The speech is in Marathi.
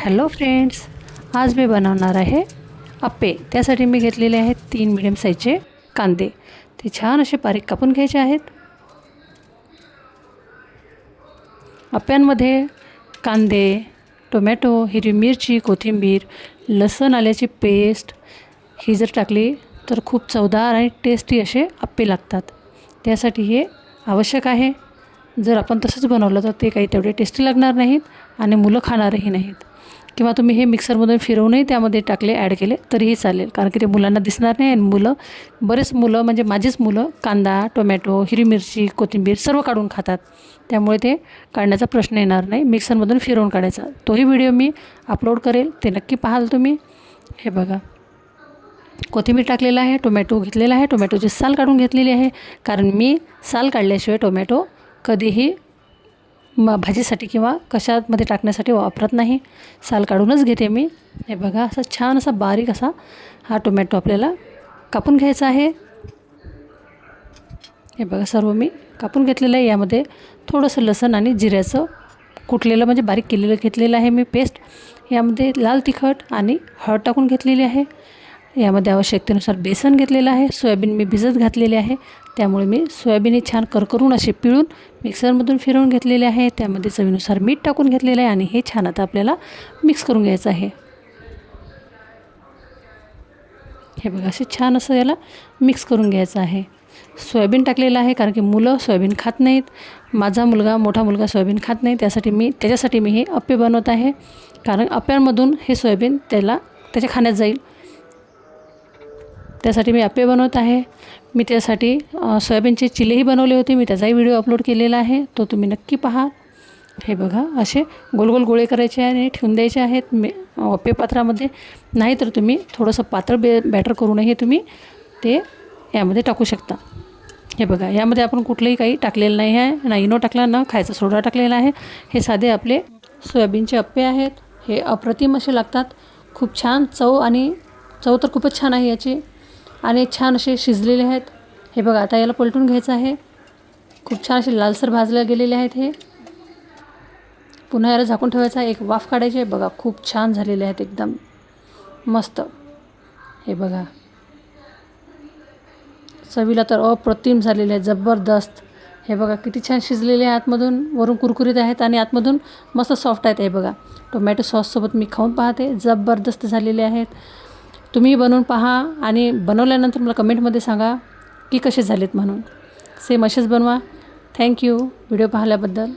हॅलो फ्रेंड्स, आज मी बनवणार आहे अप्पे। त्यासाठी मी घेतलेले आहेत 3 मीडियम साईजचे कांदे। ते छान असे बारीक कापून घ्यायचे आहेत। अप्प्यांमध्ये कांदे, टोमॅटो, हिरवी मिरची, कोथिंबीर, लसूण आल्याची पेस्ट ही जर टाकली तर खूप चवदार आणि टेस्टी असे अप्पे लागतात। त्यासाठी हे आवश्यक आहे। जर आपण तसंच बनवलं तर ते काही तेवढे टेस्टी लागणार नाहीत आणि मुलं खाणारही नाहीत। किंवा तुम्ही हे मिक्सरमधून फिरवूनही त्यामध्ये टाकले, ॲड केले तरीही चालेल, कारण की ते मुलांना दिसणार नाही आणि बरेच मुलं म्हणजे माझीच मुलं कांदा, टोमॅटो, हिरवी मिरची, कोथिंबीर सर्व काढून खातात। त्यामुळे ते काढण्याचा प्रश्न येणार नाही। मिक्सरमधून फिरवून काढायचा तोही व्हिडिओ मी अपलोड करेल, ते नक्की पाहाल तुम्ही। हे बघा, कोथिंबीर टाकलेला आहे, टोमॅटो घेतलेला आहे, टोमॅटोची साल काढून घेतलेली आहे, कारण मी साल काढल्याशिवाय टोमॅटो कधीही भाजीसाठी किंवा कशामध्ये टाकण्यासाठी वापरत नाही। साल काढूनच घेते मी। हे बघा, असा छान असा बारीक असा हा टोमॅटो आपल्याला कापून घ्यायचा आहे। हे बघा, सर्व मी कापून घेतलेलं आहे। यामध्ये थोडंसं लसूण आणि जिऱ्याचं कुटलेलं म्हणजे बारीक केलेलं घेतलेलं आहे मी पेस्ट। यामध्ये लाल तिखट आणि हळद टाकून घेतलेली आहे। यामध्ये आवश्यकतेनुसार बेसन घेतलेलं आहे। सोयाबीन मी भिजत घातलेले आहे, त्यामुळे मी सोयाबीन छान करकरून असे पिळून मिक्सरमधून फिरवून घेतलेले आहे। त्यामध्ये चवीनुसार मीठ टाकून घेतलेलं आहे आणि हे छान आता आपल्याला मिक्स करून घ्यायचं आहे। हे बघा, असे छान असं याला मिक्स करून घ्यायचं आहे। सोयाबीन टाकलेलं आहे, कारण की मुलं सोयाबीन खात नाहीत। माझा मोठा मुलगा सोयाबीन खात नाही, त्याच्यासाठी मी हे अप्पे बनवत आहे, कारण अप्प्यांमधून हे सोयाबीन त्याच्या खाण्यात जाईल। त्यासाठी मी अप्पे बनवत आहे। मी त्यासाठी सोयाबीनचे चिलेही बनवले होते, मी त्याचाही व्हिडिओ अपलोड केलेला आहे, तो तुम्ही नक्की पहा। हे बघा, असे गोल गोल गोळे करायचे आणि ठेवून द्यायचे आहेत अप्पे पात्रामध्ये। नाहीतर तुम्ही थोडंसं पातळ बॅटर करूनही तुम्ही ते यामध्ये टाकू शकता। हे बघा, यामध्ये आपण कुठलंही काही टाकलेलं नाही आहे, ना इनो टाकला, ना खायचा सोडा टाकलेला आहे। हे साधे आपले सोयाबीनचे अप्पे आहेत। हे अप्रतिम असे लागतात, खूप छान चव तर खूपच छान आहे याची, आणि छान असे शिजलेले आहेत। हे बघा, आता याला पलटून घ्यायचं आहे। खूप छान असे लालसर भाजले गेलेले आहेत। हे पुन्हा याला झाकून ठेवायचं आहे, एक वाफ काढायची आहे। बघा, खूप छान झालेले आहेत, एकदम मस्त। हे बघा, चवीला तर अप्रतिम झालेले आहेत, जबरदस्त। हे बघा, किती छान शिजलेले आहे, आतमधून वरून कुरकुरीत आहेत आणि आतमधून मस्त सॉफ्ट आहेत। हे बघा, टोमॅटो सॉससोबत मी खाऊन पाहते, जबरदस्त झालेले आहेत। तुम्ही बनवून पहा आणि बनवल्यानंतर मला कमेंटमध्ये सांगा की कसे झालेत म्हणून। सेम असेच बनवा। थँक्यू व्हिडिओ पाहिल्याबद्दल।